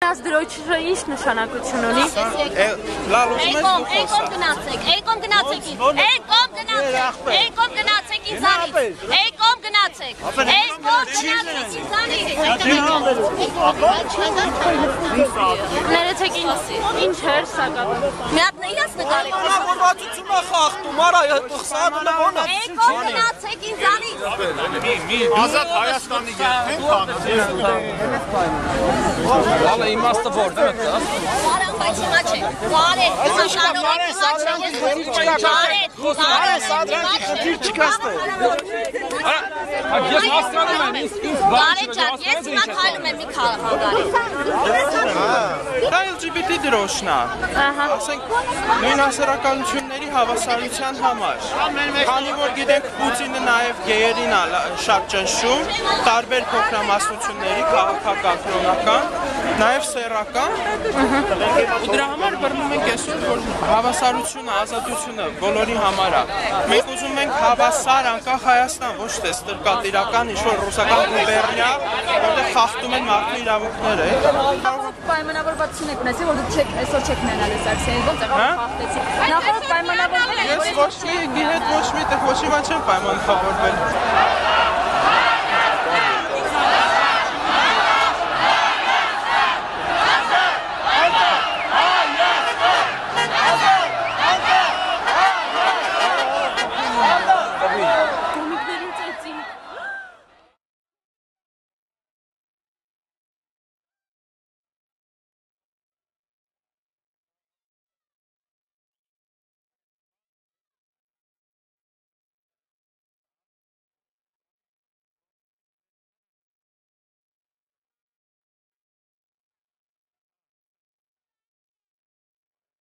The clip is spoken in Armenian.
Այս դրոյչը ինչ նշանակություն ունի։ Լավ, ուզում ես դու խոսա։ Էյկոմ գնացեք ինձանից։ Էյկոմ գնացեք։ Ներեցեք ինչ էր սակավ։ Մի հատ իրաց նկարեք։ Որվածություն է խախտում, արա, խսանում է ոնա։ Էյկոմ գնացեք ինձանից։ Ազատ Հայաստանի գերեն Լալը իմաստը որ դե մտա։ Բայց հիմա չէ։ Բարետ, հիմա շարունակ Ես հասկանում եմ, Բարետ ջան, ես հիմա քայլում եմ մի քարախանգարի։ Դա LGBT դրոշն է, ասենք նույն հասարակությունների հավասարության համար, քանի որ գիտենք Պուտինը նաև գեյերին է շատ ճնշում, տարբեր փոքրամասնությունների քաղաքական, կրոնական, նաև սեռական, ու դրա համար բռնում ենք այսօր, որ հավասարությունը, ազատությունը բոլորի համար է։ Մենք ուզում ենք հավասար անկախ Հայաստան, ոչ թե ստրկատիրական ինչ-որ ռուսական գուբերնիա, որտեղ խախտում են մարդու իրավունքները։ Պայմանավորվածություն եք ունեցել, որ դուք այսօր չեք մնալ այս ակցիային, ո՞նց եղավ խախտեցիք։ Նախորդ պայմանավորվել եք։ Ես ոչ մի հետ ոչ մի տեղ ոչ մի բան չեմ պայմանավորվել։